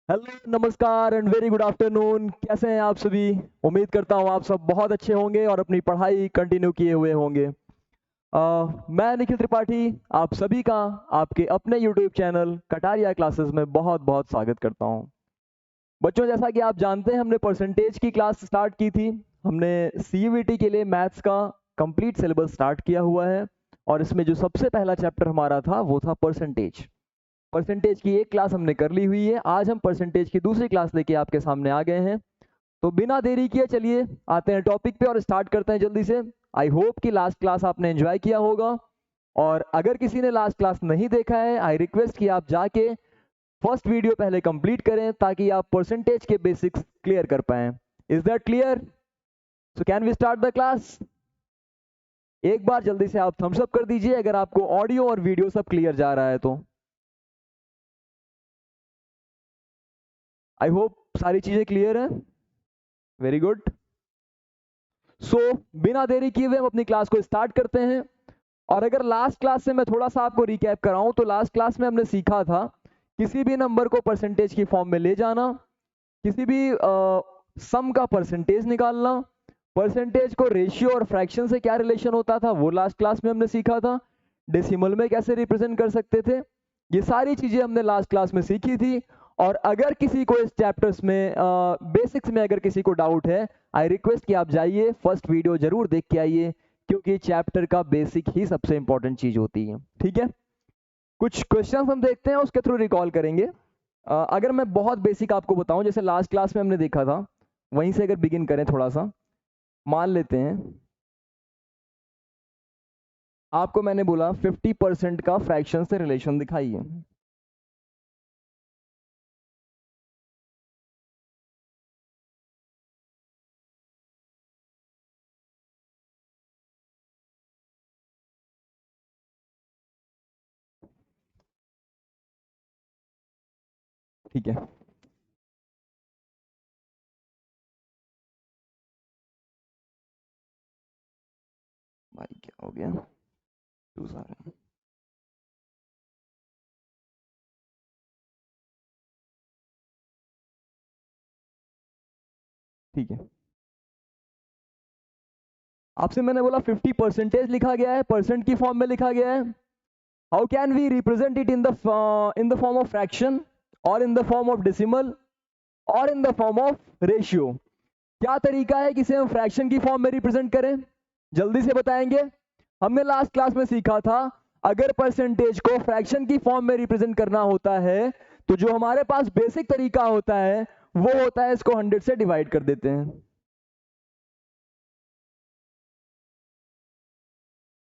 Hello, नमस्कार and very good afternoon. कैसे हैं आप सभी? उम्मीद करता हूँ आप सब बहुत अच्छे होंगे और अपनी पढ़ाई कंटिन्यू किए हुए होंगे। मैं निखिल त्रिपाठी आप सभी का आपके अपने यूट्यूब चैनल कटारिया क्लासेस में बहुत बहुत स्वागत करता हूँ। बच्चों, जैसा कि आप जानते हैं, हमने परसेंटेज की क्लास स्टार्ट की थी। हमने सीयूईटी के लिए मैथ्स का कंप्लीट सिलेबस स्टार्ट किया हुआ है और इसमें जो सबसे पहला चैप्टर हमारा था वो था परसेंटेज। परसेंटेज की एक क्लास हमने कर ली हुई है। आज हम परसेंटेज की दूसरी क्लास लेके आपके सामने आ गए हैं। तो बिना देरी किए चलिए आते हैं टॉपिक पे और स्टार्ट करते हैं जल्दी से। आई होप कि लास्ट क्लास आपने एंजॉय किया होगा, और अगर किसी ने लास्ट क्लास नहीं देखा है, आई रिक्वेस्ट कि आप जाके फर्स्ट वीडियो पहले कंप्लीट करें ताकि आप परसेंटेज के बेसिक्स क्लियर कर पाएं। Is that clear? So can we start the class? एक बार जल्दी से आप थम्स अप कर दीजिए अगर आपको ऑडियो और वीडियो सब क्लियर जा रहा है तो। आई होप सारी चीजें क्लियर हैं। Very good. सो बिना देरी किए हुए हम अपनी क्लास को स्टार्ट करते हैं। और अगर लास्ट क्लास से मैं थोड़ा सा आपको रिकैप कराऊं तो लास्ट क्लास में हमने सीखा था किसी भी नंबर को परसेंटेज की फॉर्म में ले जाना, किसी भी सम का परसेंटेज निकालना, परसेंटेज को रेशियो और फ्रैक्शन से क्या रिलेशन होता था वो लास्ट क्लास में हमने सीखा था, डेसिमल में कैसे रिप्रेजेंट कर सकते थे। ये सारी चीजें हमने लास्ट क्लास में सीखी थी। और अगर किसी को इस चैप्टर्स में बेसिक्स में अगर किसी को डाउट है, आई रिक्वेस्ट कि आप जाइए फर्स्ट वीडियो जरूर देख के आइए, क्योंकि चैप्टर का बेसिक ही सबसे इंपॉर्टेंट चीज होती है। ठीक है, कुछ क्वेश्चंस हम देखते हैं, उसके थ्रू रिकॉल करेंगे। अगर मैं बहुत बेसिक आपको बताऊं, जैसे लास्ट क्लास में हमने देखा था, वहीं से अगर बिगिन करें थोड़ा सा। मान लेते हैं आपको मैंने बोला 50% का फ्रैक्शन से रिलेशन दिखाइए। ठीक है, भाई क्या हो गया? दूसरा। ठीक है, आपसे मैंने बोला 50% लिखा गया है, परसेंट की फॉर्म में लिखा गया है। How can we represent it in the form of fraction, और in the form of decimal, और in the form of ratio? क्या तरीका है कि इसे हम फ्रैक्शन की फॉर्म में रिप्रेजेंट करें? जल्दी से बताएंगे। हमने लास्ट क्लास में सीखा था अगर परसेंटेज को फ्रैक्शन की फॉर्म में रिप्रेजेंट करना होता है तो जो हमारे पास बेसिक तरीका होता है वो होता है इसको 100 से डिवाइड कर देते हैं।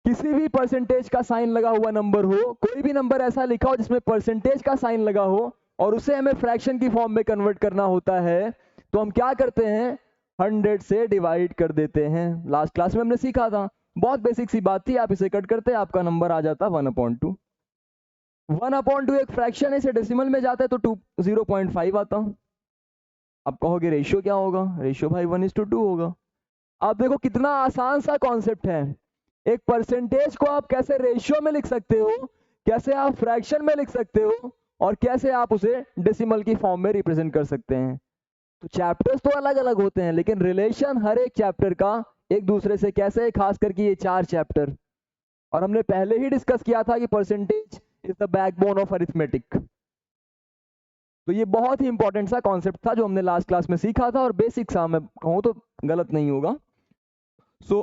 किसी भी परसेंटेज का साइन लगा हुआ नंबर हो, कोई भी नंबर ऐसा लिखा हो जिसमें परसेंटेज का साइन लगा हो और उसे हमें फ्रैक्शन की फॉर्म में कन्वर्ट करना होता है, तो हम क्या करते हैं? 100 से डिवाइड कर देते हैं। लास्ट क्लास में हमने सीखा था, बहुत बेसिक सी बात थी। आप इसे कट करते, आपका नंबर आ जाता 1/2। 1/2 एक फ्रैक्शन है, इसे डेसिमल में जाता है तो 0.5 आता। अब कहोगे रेशियो क्या होगा? रेशियो भाई 1:2 होगा। अब देखो कितना आसान सा कॉन्सेप्ट है। एक परसेंटेज को आप कैसे रेशियो में लिख सकते हो, कैसे आप फ्रैक्शन में लिख सकते हो, और कैसे आप उसे डेसिमल की फॉर्म में रिप्रेजेंट कर सकते हैं। तो चैप्टर्स तो अलग अलग होते हैं लेकिन रिलेशन हर एक चैप्टर का एक दूसरे से कैसे है, खास करके ये 4 चैप्टर। और हमने पहले ही डिस्कस किया था कि percentage is the backbone of arithmetic. तो ये बहुत ही इंपॉर्टेंट सा कॉन्सेप्ट था जो हमने लास्ट क्लास में सीखा था, और बेसिक सा मैं कहूँ तो गलत नहीं होगा।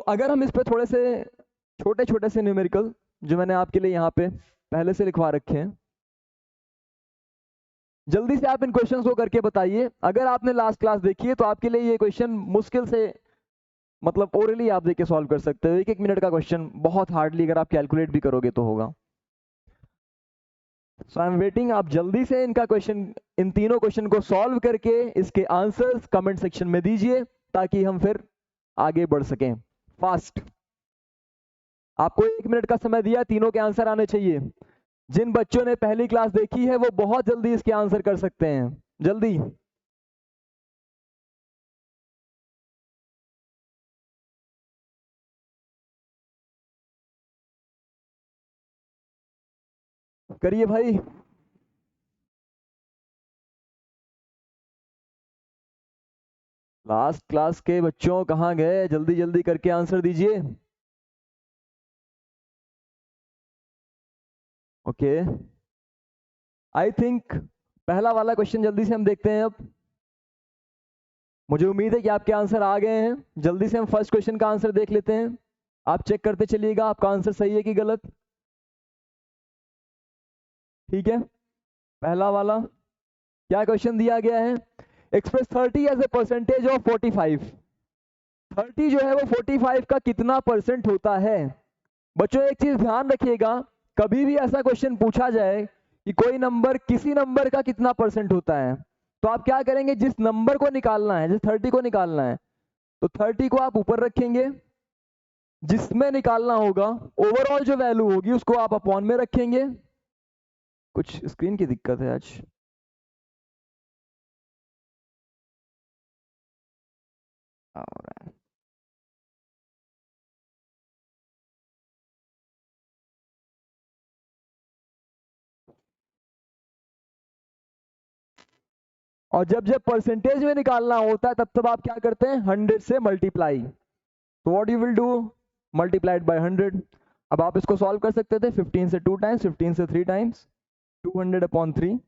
अगर हम इस पे थोड़े से छोटे छोटे से न्यूमेरिकल जो मैंने आपके लिए यहाँ पे पहले से लिखवा रखे हैं, जल्दी से आप इन क्वेश्चंस को करके बताइए। अगर आपने लास्ट क्लास देखी है तो आपके लिए ये क्वेश्चन मुश्किल से, मतलब ओरली आप देख के सॉल्व कर सकते हो। 1-1 मिनट का क्वेश्चन, बहुत हार्डली अगर आप कैलकुलेट भी करोगे तो होगा। सो आई एम वेटिंग, आप जल्दी से इनका क्वेश्चन, इन तीनों क्वेश्चन को सॉल्व करके इसके आंसर्स कमेंट सेक्शन में दीजिए ताकि हम फिर आगे बढ़ सकें फास्ट। आपको 1 मिनट का समय दिया, तीनों के आंसर आने चाहिए। जिन बच्चों ने पहली क्लास देखी है वो बहुत जल्दी इसके आंसर कर सकते हैं। जल्दी करिए भाई। लास्ट क्लास के बच्चों कहाँ गए? जल्दी जल्दी करके आंसर दीजिए। ओके, आई थिंक पहला वाला क्वेश्चन जल्दी से हम देखते हैं अब। मुझे उम्मीद है कि आपके आंसर आ गए हैं। जल्दी से हम फर्स्ट क्वेश्चन का आंसर देख लेते हैं। आप चेक करते चलिएगा आपका आंसर सही है कि गलत। ठीक है, पहला वाला क्या क्वेश्चन दिया गया है? Express 30 as a percentage of 45। 30 जो है वो 45 का कितना परसेंट होता है? बच्चों एक चीज ध्यान रखिएगा, कभी भी ऐसा क्वेश्चन पूछा जाए कि कोई नंबर किसी नंबर का कितना परसेंट होता है, तो आप क्या करेंगे? जिस नंबर को निकालना है, जैसे 30 को निकालना है, तो 30 को आप ऊपर रखेंगे, जिसमें निकालना होगा ओवरऑल जो वैल्यू होगी उसको आप अपॉन में रखेंगे। कुछ स्क्रीन की दिक्कत है आज। और और जब जब परसेंटेज में निकालना होता है तब तब आप क्या करते हैं? 100 से मल्टीप्लाई। तो what you will do? Multiplied by 100। अब आप इसको सॉल्व कर सकते थे 15 से 2 टाइम्स, 15 से 3 टाइम्स, 200 अपॉन 3।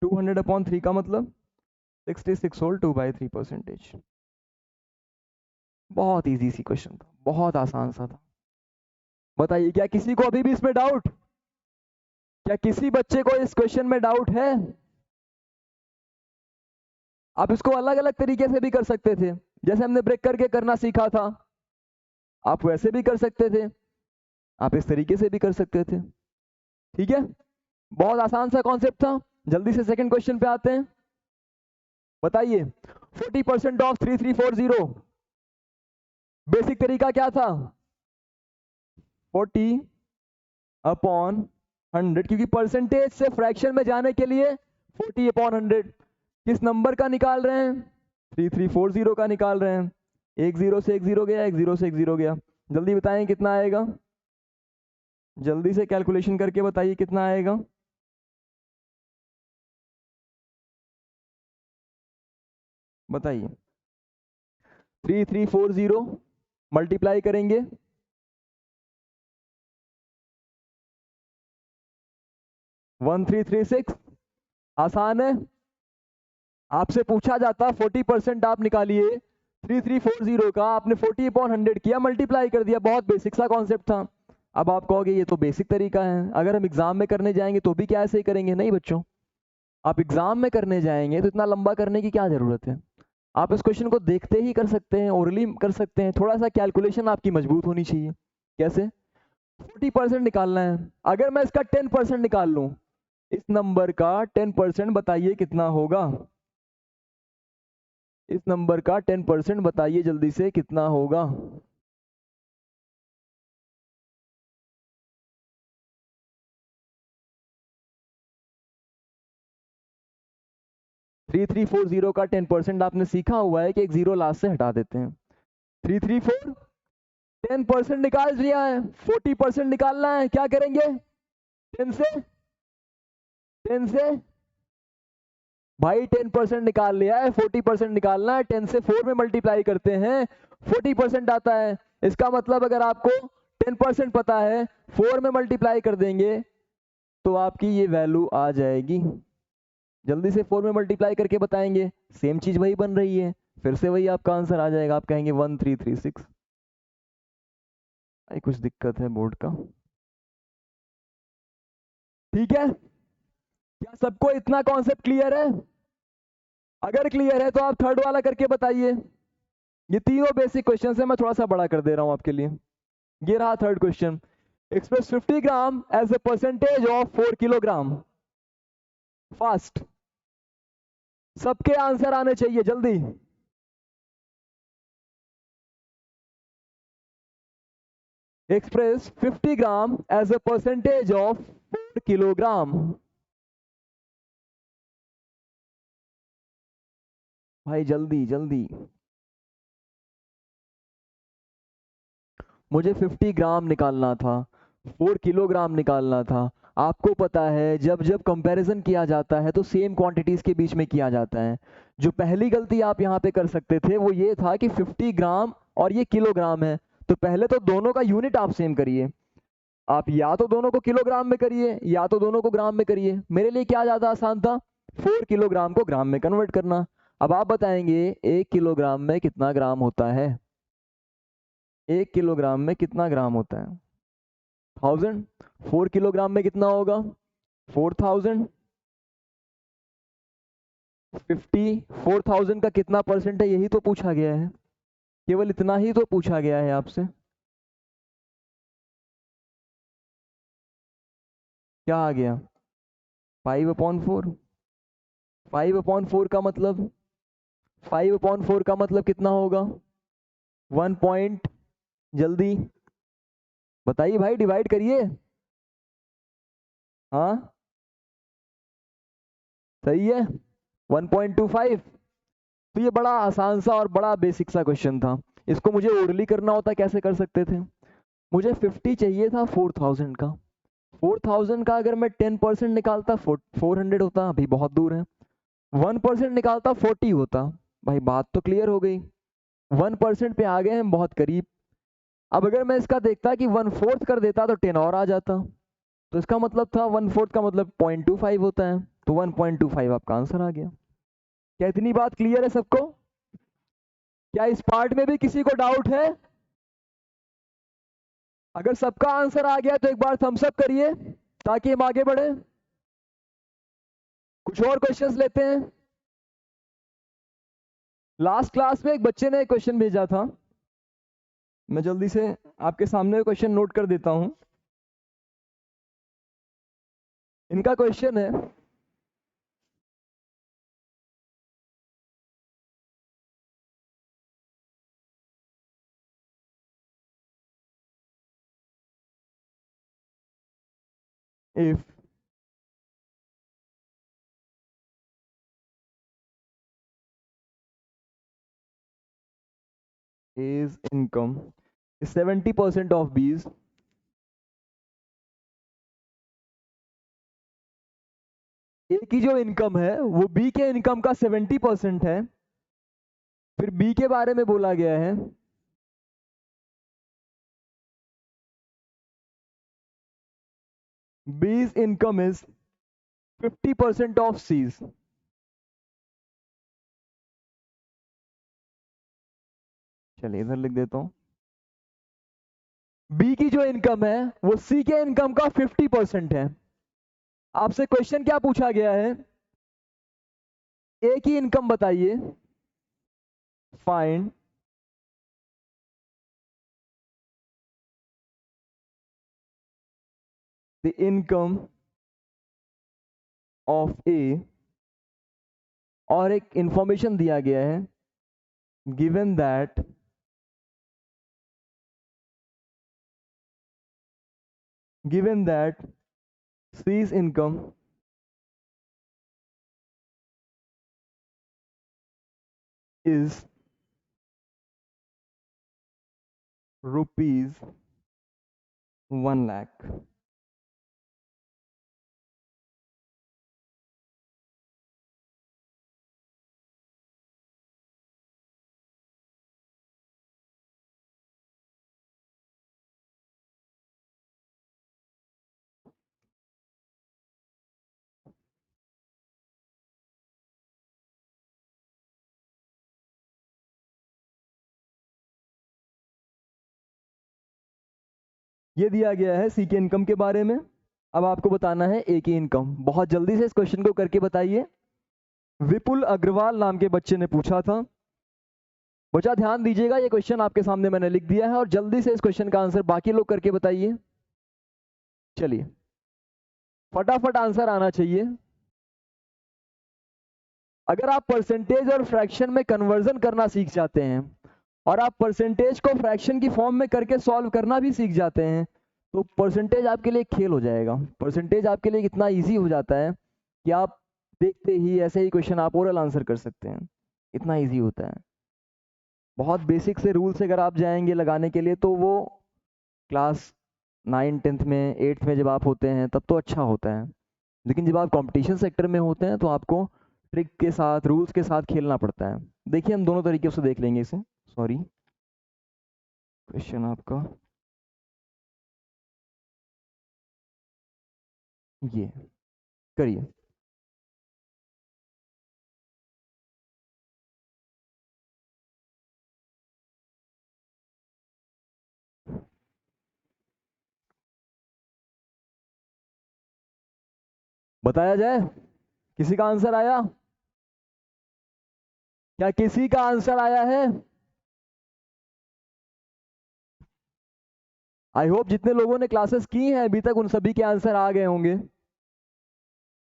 200 अपॉन 3 का मतलब 66 होल 2/3 परसेंटेज। बहुत इजी सी क्वेश्चन था, बहुत आसान सा था। बताइए क्या किसी को अभी भी इसमें डाउट? क्या किसी बच्चे को इस क्वेश्चन में डाउट है? आप इसको अलग अलग तरीके से भी कर सकते थे, जैसे हमने ब्रेक करके करना सीखा था, आप वैसे भी कर सकते थे, आप इस तरीके से भी कर सकते थे। ठीक है, बहुत आसान सा कॉन्सेप्ट था। जल्दी से सेकंड क्वेश्चन पे आते हैं। बताइए 40% ऑफ 3340, बेसिक तरीका क्या था? 40 अपॉन 100, क्योंकि परसेंटेज से फ्रैक्शन में जाने के लिए 40 अपॉन 100 किस नंबर का निकाल रहे हैं? 3340 का निकाल रहे हैं। एक जीरो से एक जीरो गया, एक जीरो से एक जीरो गया। जल्दी बताएं कितना आएगा? जल्दी से कैलकुलेशन करके बताइए कितना आएगा। बताइए 3340 मल्टीप्लाई करेंगे 1336। आसान है। आपसे पूछा जाता 40% आप निकालिए 3340 का, आपने 40 अपॉन 100 किया, मल्टीप्लाई कर दिया। बहुत बेसिक सा कॉन्सेप्ट था। अब आप कहोगे ये तो बेसिक तरीका है, अगर हम एग्जाम में करने जाएंगे तो भी क्या ऐसे ही करेंगे? नहीं बच्चों, आप एग्जाम में करने जाएंगे तो इतना लंबा करने की क्या जरूरत है? आप इस क्वेश्चन को देखते ही कर सकते हैं, ओरली कर सकते हैं। थोड़ा सा कैलकुलेशन आपकी मजबूत होनी चाहिए। कैसे? 40% निकालना है। अगर मैं इसका 10% निकाल लूं, इस नंबर का 10% बताइए कितना होगा? इस नंबर का 10% बताइए जल्दी से कितना होगा? थ्री थ्री फोर जीरो का 10% आपने सीखा हुआ है कि एक जीरो लास्ट से हटा देते हैं। 334 10% निकाल लिया है, 40% निकालना है, क्या करेंगे? 10 से 10 से भाई 10% निकाल लिया है, 40% निकालना है, 10 से 4 में मल्टीप्लाई करते हैं, 40% आता है। इसका मतलब अगर आपको 10% पता है, 4 में मल्टीप्लाई कर देंगे तो आपकी ये वैल्यू आ जाएगी। जल्दी से 4 में मल्टीप्लाई करके बताएंगे, सेम चीज वही बन रही है, फिर से वही आपका आंसर आ जाएगा। आप कहेंगे 1336। कुछ दिक्कत है बोर्ड का? ठीक है, क्या सबको इतना कॉन्सेप्ट क्लियर है? अगर क्लियर है तो आप थर्ड वाला करके बताइए। ये तीनों बेसिक क्वेश्चन है, मैं थोड़ा सा बड़ा कर दे रहा हूं आपके लिए। ये रहा third question. Express 50 gram as a percentage of 4 kilogram. Fast, सबके आंसर आने चाहिए जल्दी। Express 50 gram as a percentage of 4 kilogram. भाई जल्दी जल्दी, मुझे 50 ग्राम निकालना था, 4 किलोग्राम निकालना था। आपको पता है जब जब कंपैरिजन किया जाता है तो सेम क्वांटिटीज के बीच में किया जाता है। जो पहली गलती आप यहाँ पे कर सकते थे वो ये था कि 50 ग्राम और ये किलोग्राम है, तो पहले तो दोनों का यूनिट आप सेम करिए। आप या तो दोनों को किलोग्राम में करिए या तो दोनों को ग्राम में करिए। मेरे लिए क्या ज़्यादा आसान था, 4 किलोग्राम को ग्राम में कन्वर्ट करना। अब आप बताएंगे 1 किलोग्राम में कितना ग्राम होता है? 1 किलोग्राम में कितना ग्राम होता है? 1000। 4 किलोग्राम में कितना होगा? 4000। 4000 का कितना परसेंट है यही तो पूछा गया है, केवल इतना ही तो पूछा गया है आपसे। क्या आ गया? 5/4। 5/4 का मतलब 5/4 का मतलब कितना होगा? 1 पॉइंट, जल्दी बताइए भाई, डिवाइड करिए। हाँ सही है, 1.25। तो ये बड़ा आसान सा और बड़ा बेसिक सा क्वेश्चन था। इसको मुझे ओरली करना होता कैसे कर सकते थे? मुझे 50 चाहिए था 4000 का। 4000 का अगर मैं 10% निकालता 400 होता, अभी बहुत दूर है। 1% निकालता 40 होता। भाई बात तो क्लियर हो गई, 1% पे आ गए हैं बहुत करीब। अब अगर मैं इसका देखता कि 1/4 कर देता तो 10 और आ जाता, तो इसका मतलब था 1/4 का मतलब 0.25 होता है, तो 1.25 आपका आंसर आ गया। क्या इतनी बात क्लियर है सबको? क्या इस पार्ट में भी किसी को डाउट है? अगर सबका आंसर आ गया तो एक बार थम्स अप करिए ताकि हम आगे बढ़े। कुछ और क्वेश्चंस लेते हैं। लास्ट क्लास में एक बच्चे ने एक क्वेश्चन भेजा था, मैं जल्दी से आपके सामने क्वेश्चन नोट कर देता हूं। इनका क्वेश्चन है, if A's income is 70% of B's, A की जो इनकम है वो B के इनकम का 70% है। फिर B के बारे में बोला गया है B's income is 50% of C's। चलिए इधर लिख देता हूं, B की जो इनकम है वो C के इनकम का 50% है। आपसे क्वेश्चन क्या पूछा गया है? A की इनकम बताइए, find the income of A, और एक इंफॉर्मेशन दिया गया है given that C's income is rupees 1 lakh। ये दिया गया है सी के इनकम के बारे में। अब आपको बताना है ए की इनकम। बहुत जल्दी से इस क्वेश्चन को करके बताइए। विपुल अग्रवाल नाम के बच्चे ने पूछा था। बच्चा ध्यान दीजिएगा, ये क्वेश्चन आपके सामने मैंने लिख दिया है और जल्दी से इस क्वेश्चन का आंसर बाकी लोग करके बताइए। चलिए फटाफट आंसर आना चाहिए। अगर आप परसेंटेज और फ्रैक्शन में कन्वर्जन करना सीख जाते हैं और आप परसेंटेज को फ्रैक्शन की फॉर्म में करके सॉल्व करना भी सीख जाते हैं तो परसेंटेज आपके लिए खेल हो जाएगा। परसेंटेज आपके लिए इतना इजी हो जाता है कि आप देखते ही ऐसे ही क्वेश्चन आप ओरल आंसर कर सकते हैं, इतना इजी होता है। बहुत बेसिक से रूल्स अगर आप जाएंगे लगाने के लिए तो वो क्लास 9 10th में 8th में जब आप होते हैं तब तो अच्छा होता है, लेकिन जब आप कंपटीशन सेक्टर में होते हैं तो आपको ट्रिक के साथ रूल्स के साथ खेलना पड़ता है। देखिए हम दोनों तरीके से देख लेंगे इसे। सॉरी, क्वेश्चन आपका ये करिए। बताया जाए, किसी का आंसर आया? क्या किसी का आंसर आया है? आई होप जितने लोगों ने क्लासेस की हैं अभी तक उन सभी के आंसर आ गए होंगे।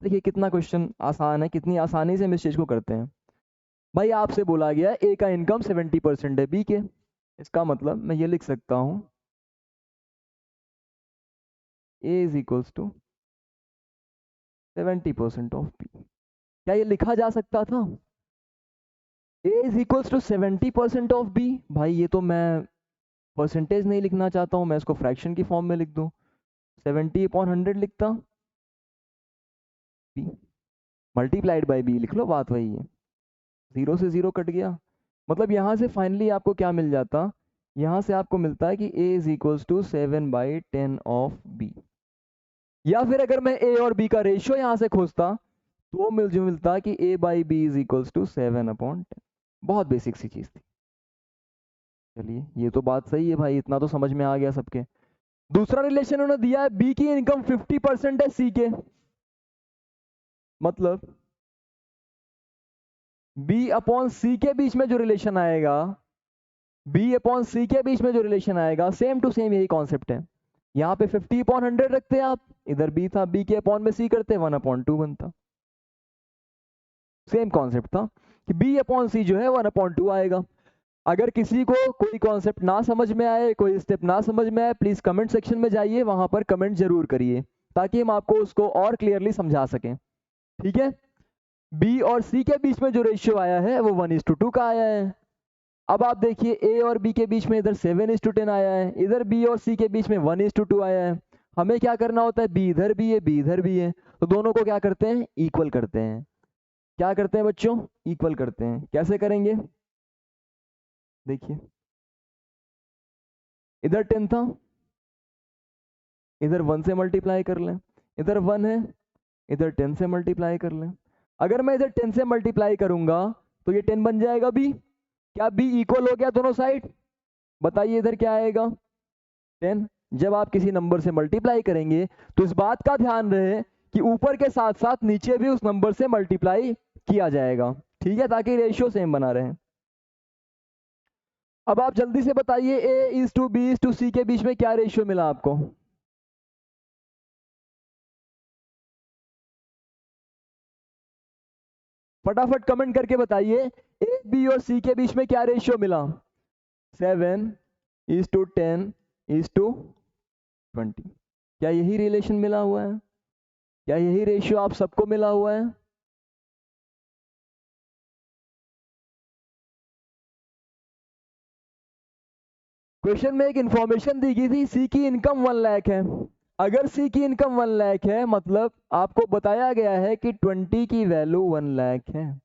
देखिए कितना क्वेश्चन आसान है, कितनी आसानी से हम इस चीज को करते हैं। भाई आपसे बोला गया है ए का इनकम 70% है बी के, इसका मतलब मैं ये लिख सकता हूं A is equals to 70% of B. क्या ये लिखा जा सकता था? A is equals to 70% of B. भाई ये तो मैं परसेंटेज नहीं लिखना चाहता हूं, मैं इसको फ्रैक्शन की फॉर्म में लिख दूं। 70/100 लिखता, बी मल्टीप्लाइड बाई बी लिख लो, बात वही है। 0 से 0 कट गया, मतलब यहाँ से फाइनली आपको क्या मिल जाता, यहाँ से आपको मिलता है कि a is equals to 7/10 of b। या फिर अगर मैं a और b का रेशियो यहाँ से खोजता तो मुझे मिलता कि a by B is equals to 7/10। बहुत बेसिक सी चीज थी। चलिए ये तो बात सही है भाई, इतना तो समझ में आ गया सबके। दूसरा रिलेशन उन्होंने दिया है b की इनकम 50% है c के, मतलब b अपॉन c के बीच में जो रिलेशन आएगा, b अपॉन c के बीच में जो रिलेशन आएगा, सेम टू सेम यही कॉन्सेप्ट है। यहाँ पे 50/100 रखते हैं आप, इधर b था, b के अपॉन में c करते 1/2 बनता। सेम कॉन्सेप्ट था कि b अपॉन c जो है 1/2 आएगा। अगर किसी को कोई कॉन्सेप्ट ना समझ में आए, कोई स्टेप ना समझ में आए, प्लीज कमेंट सेक्शन में जाइए, वहां पर कमेंट जरूर करिए ताकि हम आपको उसको और क्लियरली समझा सकें। ठीक है, b और c के बीच में जो रेशियो आया है वो 1:2 का आया है। अब आप देखिए a और b के बीच में इधर 7:10 आया है, इधर b और c के बीच में 1:2 आया है। हमें क्या करना होता है, b इधर भी है b इधर भी है, तो दोनों को क्या करते हैं, इक्वल करते हैं। क्या करते हैं बच्चों, इक्वल करते हैं। कैसे करेंगे, देखिए इधर 10 था, इधर 1 से मल्टीप्लाई कर लें, इधर 1 है, इधर 10 से मल्टीप्लाई कर लें। अगर मैं इधर 10 से मल्टीप्लाई करूंगा तो ये 10 बन जाएगा b। क्या b इक्वल हो गया दोनों साइड? बताइए इधर क्या आएगा, 10। जब आप किसी नंबर से मल्टीप्लाई करेंगे तो इस बात का ध्यान रहे कि ऊपर के साथ साथ नीचे भी उस नंबर से मल्टीप्लाई किया जाएगा, ठीक है, ताकि रेशियो सेम बना रहे। अब आप जल्दी से बताइए a is to B is to C के बीच में क्या रेशियो मिला आपको? फटाफट कमेंट करके बताइए, ए बी और सी के बीच में क्या रेशियो मिला? 7:10:20। क्या यही रिलेशन मिला हुआ है? क्या यही रेशियो आप सबको मिला हुआ है? क्वेश्चन में एक इंफॉर्मेशन दी गई थी, सी की इनकम 1 लाख है। अगर सी की इनकम 1 लाख है मतलब आपको बताया गया है कि 20 की वैल्यू 1 लाख है।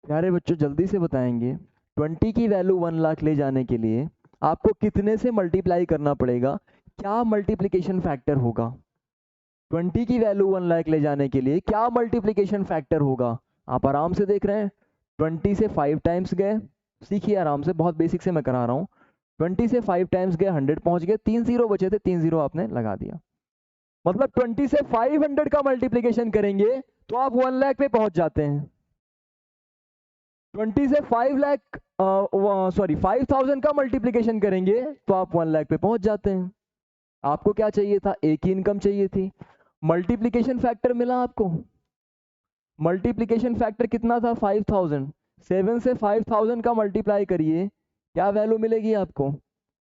प्यारे बच्चों जल्दी से बताएंगे, 20 की वैल्यू 1 लाख ले जाने के लिए आपको कितने से मल्टीप्लाई करना पड़ेगा, क्या मल्टीप्लिकेशन फैक्टर होगा? 20 की वैल्यू 1 लाख ले जाने के लिए क्या मल्टीप्लिकेशन फैक्टर होगा? आप आराम से देख रहे हैं, 20 से 5 टाइम्स गए, सीखिए आराम से, बहुत बेसिक से मैं करा रहा हूँ। 20 से 5 टाइम्स गए, 100 पहुंच गए, 3 जीरो बचे थे, 3 जीरो आपने लगा दिया, मतलब 20 से 500 का मल्टीप्लिकेशन करेंगे तो आप 1 लाख पे पहुंच जाते हैं। 20 से 5 लाख सॉरी 5000 का मल्टीप्लिकेशन करेंगे तो आप 1 लाख पे पहुंच जाते हैं। आपको क्या चाहिए था, एक ही इनकम चाहिए थी, मल्टीप्लिकेशन फैक्टर मिला आपको। मल्टीप्लिकेशन फैक्टर कितना था, 5000। 7 से 5000 का मल्टीप्लाई करिए, क्या वैल्यू मिलेगी आपको,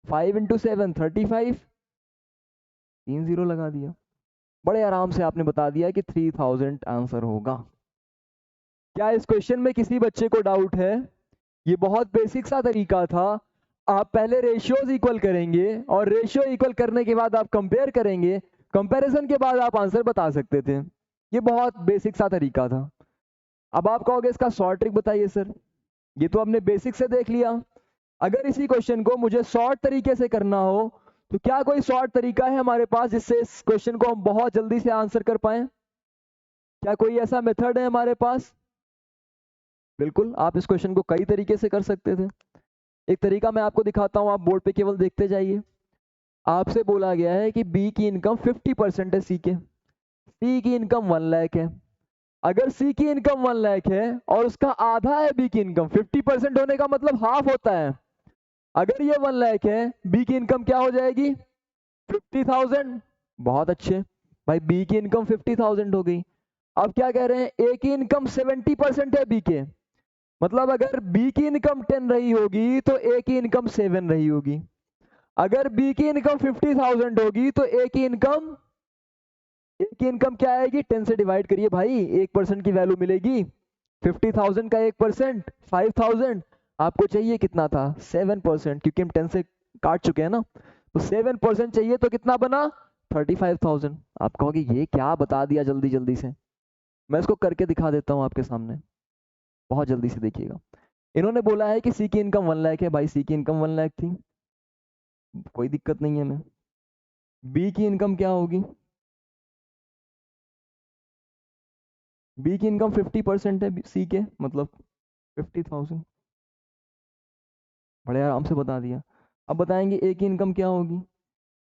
5 इंटू 7 35, 3 जीरो लगा दिया, बड़े आराम से आपने बता दिया कि 3000 आंसर होगा। क्या इस क्वेश्चन में किसी बच्चे को डाउट है? ये बहुत बेसिक सा तरीका था, आप पहले रेशियोज इक्वल करेंगे और रेशियो इक्वल करने के बाद आप कंपेयर करेंगे, कंपैरिजन के बाद आप आंसर बता सकते थे। ये बहुत बेसिक सा तरीका था। अब आप कहोगे इसका शॉर्ट ट्रिक बताइए सर। ये तो हमने बेसिक से देख लिया, अगर इसी क्वेश्चन को मुझे शॉर्ट तरीके से करना हो तो क्या कोई शॉर्ट तरीका है हमारे पास जिससे इस क्वेश्चन को हम बहुत जल्दी से आंसर कर पाए? क्या कोई ऐसा मेथड है हमारे पास? बिल्कुल, आप इस क्वेश्चन को कई तरीके से कर सकते थे। एक तरीका मैं आपको दिखाता हूं, आप बोर्ड पे केवल देखते जाइए। आपसे बोला गया है कि बी की इनकम 50% है सी के, सी की इनकम 1 लाख है। अगर सी की इनकम 1 लाख है और उसका आधा है बी की इनकम, 50% होने का मतलब हाफ होता है। अगर ये 1 लाख है, बी की इनकम क्या हो जाएगी? 50,000। बहुत अच्छे भाई, बी की इनकम 50,000 हो गई। अब क्या कह रहे हैं, ए की इनकम 70% है बी के, मतलब अगर बी की इनकम 10 रही होगी तो ए की इनकम 7 रही होगी। अगर बी की इनकम 50,000 होगी तो ए की इनकम क्या आएगी? 10 से डिवाइड करिए भाई, 1% की वैल्यू मिलेगी। 50,000 का 1% 5,000। आपको चाहिए कितना था? 7%, क्योंकि हम 10 से काट चुके हैं ना, तो 7% चाहिए तो कितना बना? 35,000। आप कहोगे ये क्या बता दिया जल्दी जल्दी से। मैं इसको करके दिखा देता हूँ आपके सामने, बहुत जल्दी से देखिएगा। इन्होंने बोला है कि सी की इनकम 1 लाख है, भाई सी की इनकम 1 लाख थी, कोई दिक्कत नहीं है। मैं बी की इनकम क्या होगी? बी की इनकम 50% है सी के, मतलब 50,000। बड़े आराम से बता दिया। अब बताएंगे ए की इनकम क्या होगी?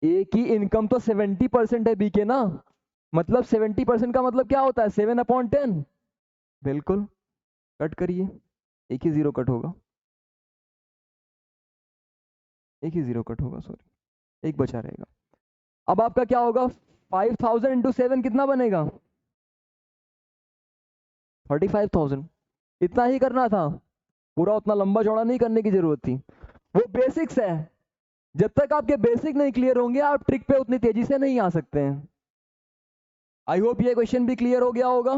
ए की इनकम तो 70% है बी के ना, मतलब 70% का मतलब क्या होता है? 7/10। बिल्कुल, कट करिए, एक ही जीरो कट होगा, एक ही जीरो कट होगा, सॉरी, एक बचा रहेगा। अब आपका क्या होगा? 5,000 इंटू 7 कितना बनेगा? 35,000। इतना ही करना था, पूरा उतना लंबा चौड़ा नहीं करने की जरूरत थी। वो बेसिक्स है, जब तक आपके बेसिक नहीं क्लियर होंगे आप ट्रिक पे उतनी तेजी से नहीं आ सकते हैं। आई होप ये क्वेश्चन भी क्लियर हो गया होगा।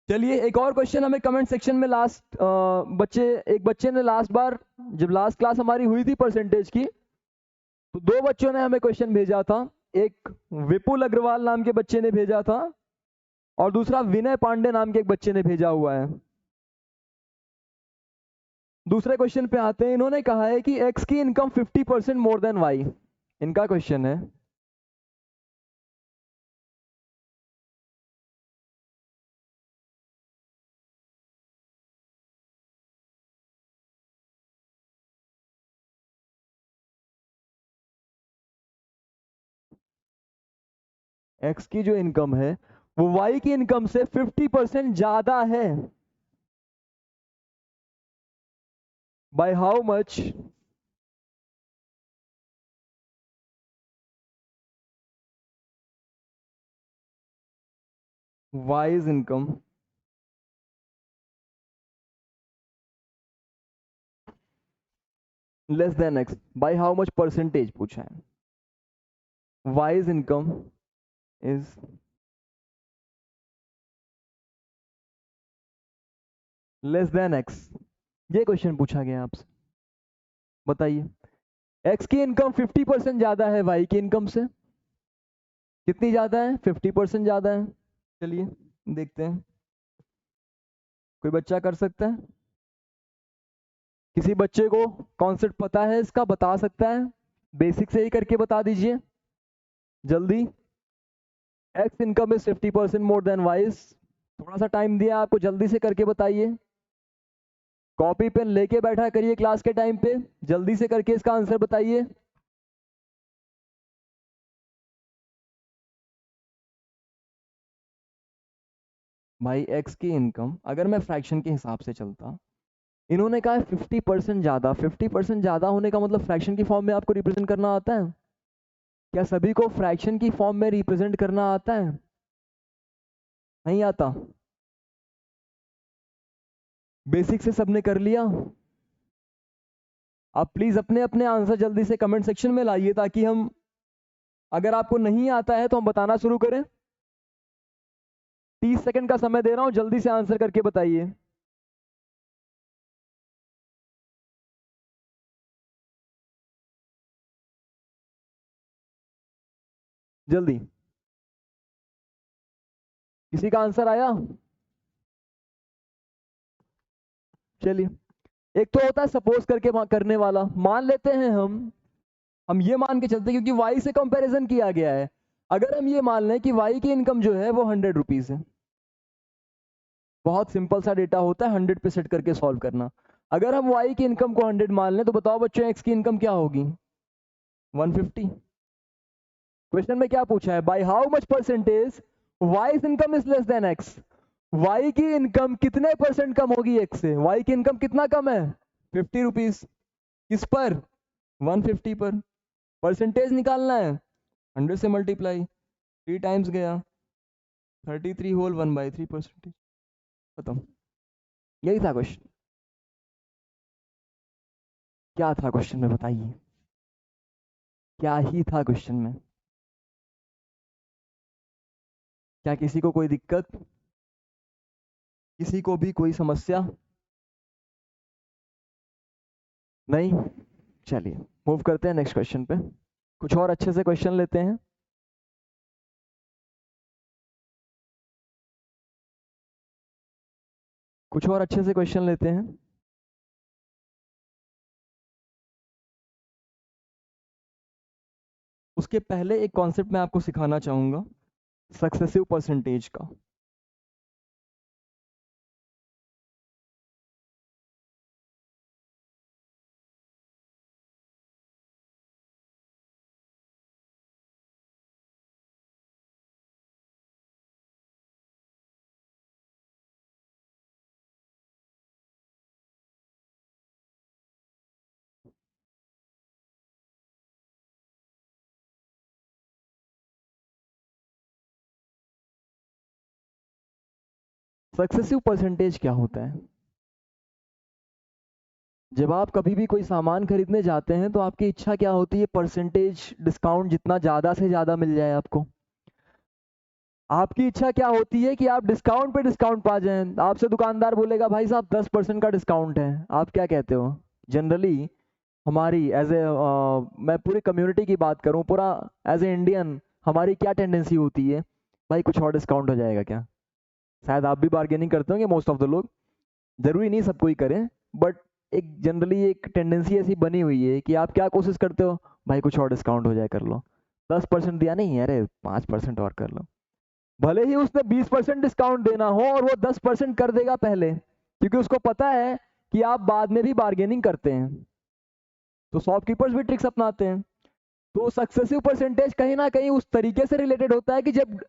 चलिए एक और क्वेश्चन हमें कमेंट सेक्शन में लास्ट एक बच्चे ने लास्ट बार जब लास्ट क्लास हमारी हुई थी परसेंटेज की, तो 2 बच्चों ने हमें क्वेश्चन भेजा था। एक विपुल अग्रवाल नाम के बच्चे ने भेजा था और दूसरा विनय पांडे नाम के एक बच्चे ने भेजा हुआ है। दूसरे क्वेश्चन पे आते हैं। इन्होंने कहा है कि एक्स की इनकम 50% मोर देन वाई। इनका क्वेश्चन है, एक्स की जो इनकम है वो वाई की इनकम से 50% ज्यादा है। By how much? Wise income less than x, bye how much percentage पूछा है। Wise income is less than x, ये क्वेश्चन पूछा गया आपसे। बताइए, एक्स की इनकम 50% ज्यादा है वाई की इनकम से। कितनी ज्यादा है? 50% ज्यादा है। चलिए देखते हैं, कोई बच्चा कर सकता है? किसी बच्चे को कॉन्सेप्ट पता है इसका, बता सकता है? बेसिक से ही करके बता दीजिए जल्दी। X income is 50% more than wise. थोड़ा सा टाइम दिया आपको, जल्दी से करके बताइए। कॉपी पेन लेके बैठा करिए क्लास के टाइम पे, जल्दी से करके इसका आंसर बताइए। भाई एक्स की इनकम अगर मैं फ्रैक्शन के हिसाब से चलता, इन्होंने कहा है 50% ज्यादा। 50% ज्यादा होने का मतलब फ्रैक्शन की फॉर्म में आपको रिप्रेजेंट करना आता है? क्या सभी को फ्रैक्शन की फॉर्म में रिप्रेजेंट करना आता है? नहीं आता? बेसिक से सबने कर लिया? आप प्लीज अपने अपने आंसर जल्दी से कमेंट सेक्शन में लाइए, ताकि हम, अगर आपको नहीं आता है तो हम बताना शुरू करें। 30 सेकंड का समय दे रहा हूं, जल्दी से आंसर करके बताइए। जल्दी, किसी का आंसर आया? चलिए, एक तो होता है सपोज करके करने वाला। मान लेते हैं हम ये मान के चलते, क्योंकि वाई से कंपैरिजन किया गया है। अगर हम ये मान लें कि वाई की इनकम जो है वो 100 रुपीज है, बहुत सिंपल सा डेटा होता है 100 पे सेट करके सॉल्व करना। अगर हम वाई की इनकम को 100 मान लें तो बताओ बच्चों एक्स की इनकम क्या होगी? 150। क्वेश्चन में क्या पूछा है? By how much percentage Y income is less than X. Y की इनकम कितने परसेंट कम होगी एक्स से? वाई की इनकम कितना कम है? 50 रुपीज। किस पर? 150 पर। परसेंटेज निकालना है, 100 से मल्टीप्लाई, 3 टाइम्स गया, 33 होल 1/3%। खत्म। यही था क्वेश्चन। क्या था क्वेश्चन में बताइए, क्या ही था क्वेश्चन में? क्या किसी को कोई दिक्कत, किसी को भी कोई समस्या? नहीं? चलिए मूव करते हैं नेक्स्ट क्वेश्चन पे। कुछ और अच्छे से क्वेश्चन लेते हैं। कुछ और अच्छे से क्वेश्चन लेते हैं। उसके पहले एक कॉन्सेप्ट मैं आपको सिखाना चाहूंगा, सक्सेसिव परसेंटेज का। सक्सेसिव परसेंटेज क्या होता है? जब आप कभी भी कोई सामान खरीदने जाते हैं तो आपकी इच्छा क्या होती है? परसेंटेज डिस्काउंट जितना ज़्यादा से ज़्यादा मिल जाए आपको। आपकी इच्छा क्या होती है कि आप डिस्काउंट पे डिस्काउंट पा जाएं। आपसे दुकानदार बोलेगा भाई साहब 10% का डिस्काउंट है, आप क्या कहते हो? जनरली हमारी एज ए, मैं पूरी कम्युनिटी की बात करूं, पूरा एज ए इंडियन, हमारी क्या टेंडेंसी होती है? भाई कुछ और डिस्काउंट हो जाएगा क्या? शायद आप भी बार्गेनिंग करते होंगे, मोस्ट ऑफ द लोग, जरूरी नहीं सब कोई करें, बट एक जनरली एक टेंडेंसी ऐसी बनी हुई है कि आप क्या कोशिश करते हो? भाई कुछ और डिस्काउंट हो जाए, कर लो। 10% दिया नहीं, अरे 5% और कर लो। भले ही उसने 20% डिस्काउंट देना हो और वो 10% कर देगा पहले, क्योंकि उसको पता है कि आप बाद में भी बार्गेनिंग करते हैं। तो शॉपकीपर्स भी ट्रिक्स अपनाते हैं। तो सक्सेसिव परसेंटेज कहीं ना कहीं उस तरीके से रिलेटेड होता है कि जब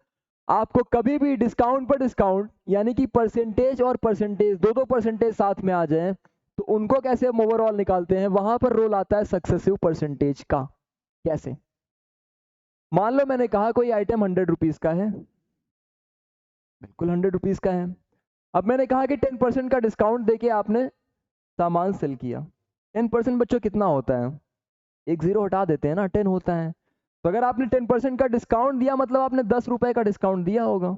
आपको कभी भी डिस्काउंट पर डिस्काउंट, यानी कि परसेंटेज और परसेंटेज, दो दो परसेंटेज साथ में आ जाए, तो उनको कैसे हम ओवरऑल निकालते हैं, वहां पर रोल आता है सक्सेसिव परसेंटेज का। कैसे? मान लो मैंने कहा कोई आइटम 100 रुपीज का है, बिल्कुल 100 रुपीज का है। अब मैंने कहा कि 10% का डिस्काउंट देके आपने सामान सेल किया। 10% बच्चों कितना होता है? एक जीरो हटा देते हैं ना, 10 होता है। तो अगर आपने 10% का डिस्काउंट दिया मतलब आपने 10 रुपए का डिस्काउंट दिया होगा।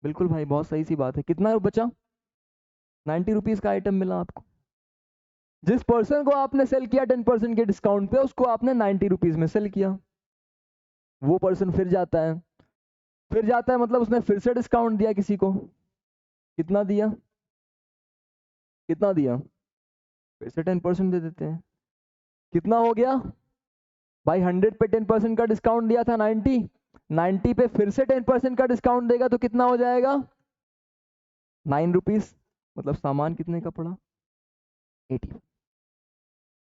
बिल्कुल भाई, बहुत सही सी बात है। कितना बचा? 90 रुपीज का आइटम मिला आपको। जिस पर्सन को आपने सेल किया 10% के डिस्काउंट पे, उसको आपने 90 रुपीज में सेल किया। वो पर्सन फिर जाता है, फिर जाता है मतलब उसने फिर से डिस्काउंट दिया किसी को। कितना दिया? कितना दिया? फिर से 10% दे देते हैं। कितना हो गया भाई? 100 पे 10% का डिस्काउंट दिया था 90, 90 पे फिर से 10% का डिस्काउंट देगा तो कितना हो जाएगा? 9 रुपीज। मतलब सामान कितने का पड़ा? 80।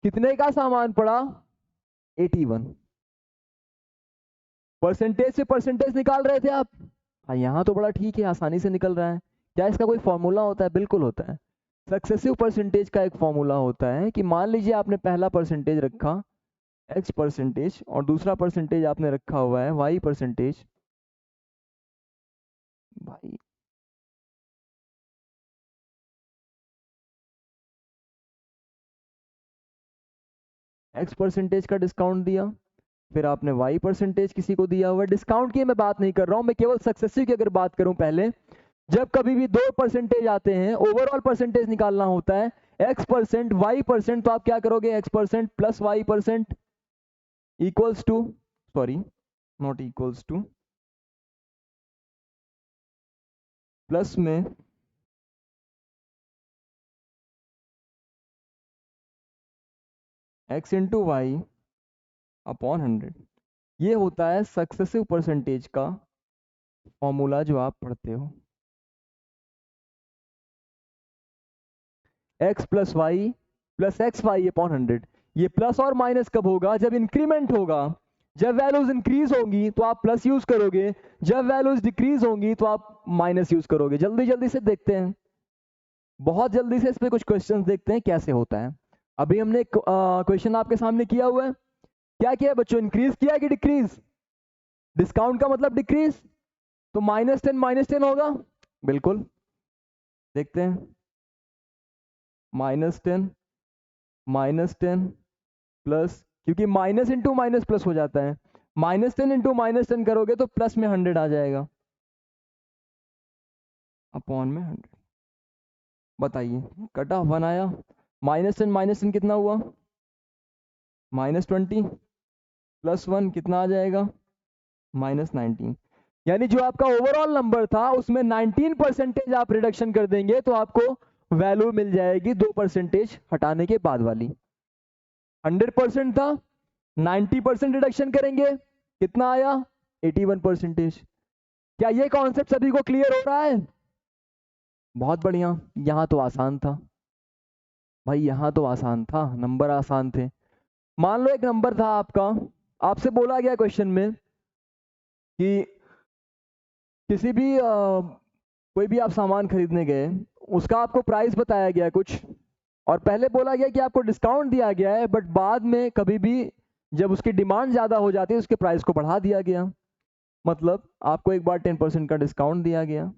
कितने का सामान पड़ा? 81। परसेंटेज से परसेंटेज निकाल रहे थे आप। हाँ, यहाँ तो बड़ा ठीक है, आसानी से निकल रहा है। क्या इसका कोई फॉर्मूला होता है? बिल्कुल होता है। सक्सेसिव परसेंटेज का एक फॉर्मूला होता है कि मान लीजिए आपने पहला परसेंटेज रखा x परसेंटेज और दूसरा परसेंटेज आपने रखा हुआ है y परसेंटेज। भाई x परसेंटेज का डिस्काउंट दिया, फिर आपने y परसेंटेज किसी को दिया हुआ है। डिस्काउंट की मैं बात नहीं कर रहा हूं, मैं केवल सक्सेसिव की अगर बात करूं पहले, जब कभी भी दो परसेंटेज आते हैं ओवरऑल परसेंटेज निकालना होता है, x% y%, तो आप क्या करोगे? x% plus y% equals to sorry not equals to, plus में x इंटू वाई अपॉन 100। ये होता है सक्सेसिव परसेंटेज का फॉर्मूला जो आप पढ़ते हो। x plus Y plus X Y upon 100। ये प्लस और माइनस कब होगा? जब इंक्रीमेंट होगा। जब वैल्यूज इंक्रीज होंगी तो आप प्लस यूज करोगे, जब वैल्यूज डिक्रीज होंगी तो आप माइनस यूज करोगे। जल्दी जल्दी से देखते हैं, बहुत जल्दी से इस पे कुछ क्वेश्चंस देखते हैं कैसे होता है। अभी हमने क्वेश्चन आपके सामने किया हुआ है, क्या किया बच्चों? इंक्रीज किया कि डिक्रीज? डिस्काउंट का मतलब डिक्रीज, तो -10 होगा। बिल्कुल, देखते हैं। -10 प्लस, क्योंकि माइनस इंटू माइनस प्लस हो जाता है, -10 इंटू -10 करोगे तो प्लस में 100 आ जाएगा, अपॉन में 100। बताइए, कट ऑफ 1 आया, -10 कितना हुआ? -20 प्लस 1 कितना आ जाएगा? -19। यानी जो आपका ओवरऑल नंबर था उसमें 19% आप रिडक्शन कर देंगे तो आपको वैल्यू मिल जाएगी 2% हटाने के बाद वाली। 100% था, 90% रिडक्शन करेंगे, कितना आया? 81%। क्या ये कॉन्सेप्ट सभी को क्लियर हो रहा है? बहुत बढ़िया। यहां तो आसान था भाई, यहां तो आसान था, नंबर आसान थे। मान लो एक नंबर था आपका, आपसे बोला गया क्वेश्चन में कि किसी भी कोई भी आप सामान खरीदने गए, उसका आपको प्राइस बताया गया कुछ, और पहले बोला गया कि आपको डिस्काउंट दिया गया है, बट बाद में कभी भी जब उसकी डिमांड ज़्यादा हो जाती है उसके प्राइस को बढ़ा दिया गया। मतलब आपको एक बार 10% का डिस्काउंट दिया गया।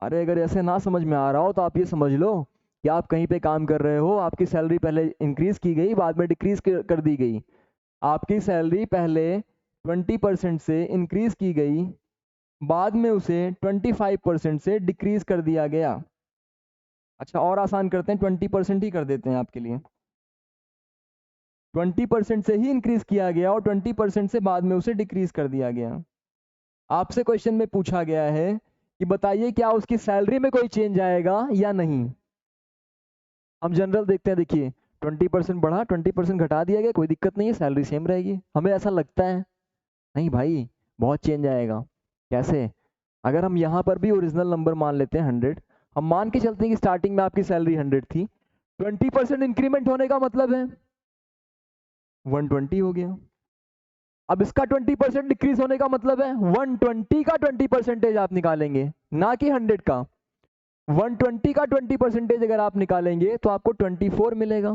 अरे अगर ऐसे ना समझ में आ रहा हो तो आप ये समझ लो कि आप कहीं पे काम कर रहे हो, आपकी सैलरी पहले इंक्रीज की गई, बाद में डिक्रीज कर दी गई। आपकी सैलरी पहले 20% से इंक्रीज की गई, बाद में उसे 25% से डिक्रीज कर दिया गया। अच्छा और आसान करते हैं, 20% ही कर देते हैं आपके लिए। 20% से ही इंक्रीज किया गया और 20% से बाद में उसे डिक्रीज कर दिया गया। आपसे क्वेश्चन में पूछा गया है कि बताइए क्या उसकी सैलरी में कोई चेंज आएगा या नहीं। हम जनरल देखते हैं, देखिए 20% बढ़ा, 20% घटा दिया गया, कोई दिक्कत नहीं है, सैलरी सेम रहेगी। हमें ऐसा लगता है नहीं भाई, बहुत चेंज आएगा। कैसे? अगर हम यहाँ पर भी ओरिजिनल नंबर मान लेते हैं 100, हम मान के चलते हैं कि स्टार्टिंग में आपकी सैलरी 100 थी, 20% इंक्रीमेंट होने का मतलब है 120 हो गया। अब इसका 20% डिक्रीज होने का मतलब है 120 का 20% आप निकालेंगे, ना कि 100 का। 120 का 20% अगर आप निकालेंगे तो आपको 24 मिलेगा,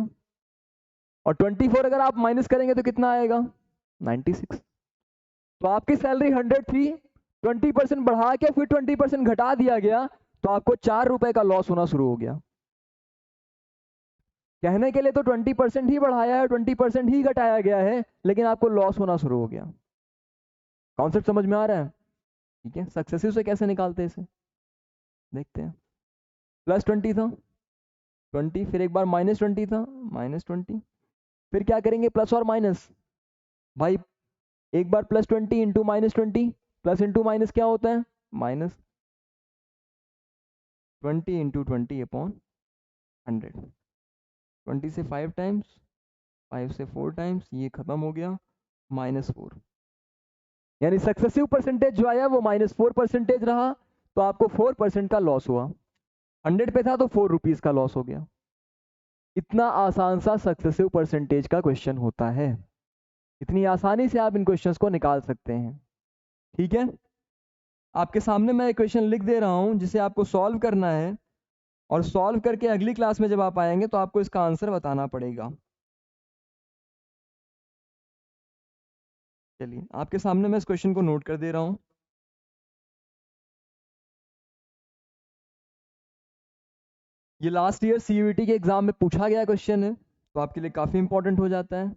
और 24 अगर आप माइनस करेंगे तो कितना आएगा? 96। तो आपकी सैलरी 100 थी, 20% बढ़ा के फिर 20% घटा दिया गया, तो आपको 4 रुपए का लॉस होना शुरू हो गया। कहने के लिए तो 20% ही बढ़ाया है, 20% ही घटाया गया है, लेकिन आपको लॉस होना शुरू हो गया। कॉन्सेप्ट समझ में आ रहा है? ठीक है, सक्सेसिव से कैसे निकालते हैं इसे, देखते हैं। +20 था, 20, फिर एक बार -20 था, -20, फिर क्या करेंगे? प्लस और माइनस। भाई एक बार +20 इंटू -20, प्लस इंटू माइनस क्या होता है? माइनस। 20 into 20 upon 100। 20 से 5 टाइम्स, 5 से 4 टाइम्स, ये खत्म हो गया, -4। यानी सक्सेसिव परसेंटेज जो आया वो -4% रहा, तो आपको 4% का लॉस हुआ। 100 पे था तो 4 रुपीज का लॉस हो गया। इतना आसान सा सक्सेसिव परसेंटेज का क्वेश्चन होता है। इतनी आसानी से आप इन क्वेश्चंस को निकाल सकते हैं। ठीक है, आपके सामने मैं एक क्वेश्चन लिख दे रहा हूं जिसे आपको सॉल्व करना है, और सॉल्व करके अगली क्लास में जब आप आएंगे तो आपको इसका आंसर बताना पड़ेगा। चलिए आपके सामने मैं इस क्वेश्चन को नोट कर दे रहा हूं। ये लास्ट ईयर सीयूईटी के एग्जाम में पूछा गया क्वेश्चन है, तो आपके लिए काफी इंपॉर्टेंट हो जाता है।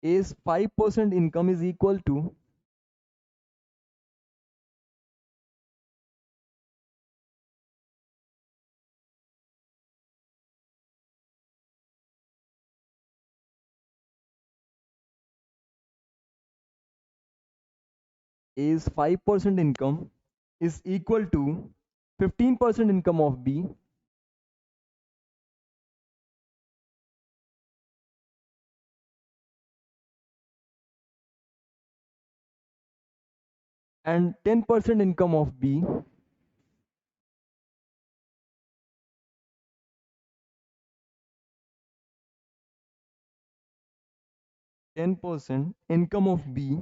Is 5% income is equal to A's 5% income is equal to 15% income of B and 10% income of B income of B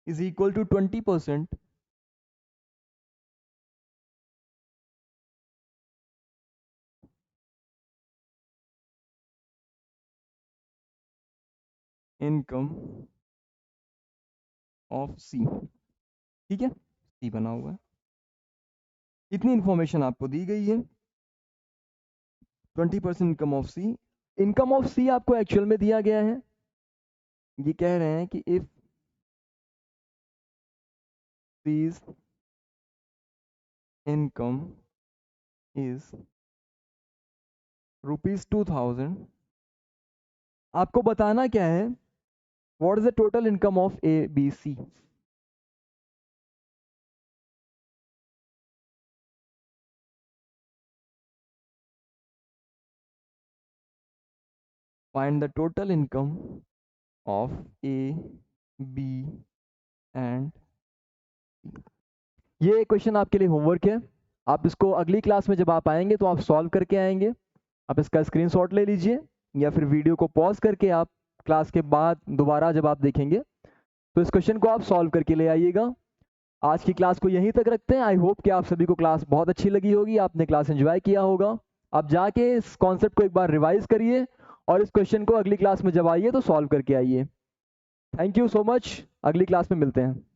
is equal to 20% income of C। ठीक है, C बना हुआ है। इतनी इंफॉर्मेशन आपको दी गई है। 20% income of C. Income of C आपको एक्चुअल में दिया गया है। ये कह रहे हैं कि इफ C's income is ₹2000, आपको बताना क्या है, what is the total income of A B C. Find the total income of A B and. ये क्वेश्चन आपके लिए होमवर्क है। आप इसको अगली क्लास में जब आप आएंगे तो आप सॉल्व करके आएंगे। आप इसका स्क्रीनशॉट ले लीजिए या फिर वीडियो को पॉज करके आप क्लास के बाद दोबारा जब आप देखेंगे तो इस क्वेश्चन को आप सॉल्व करके ले आइएगा। आज की क्लास को यहीं तक रखते हैं। आई होप कि आप सभी को क्लास बहुत अच्छी लगी होगी, आपने क्लास एंजॉय किया होगा। आप जाके इस कॉन्सेप्ट को एक बार रिवाइज करिए और इस क्वेश्चन को अगली क्लास में जब आइए तो सॉल्व करके आइए। थैंक यू सो मच, अगली क्लास में मिलते हैं।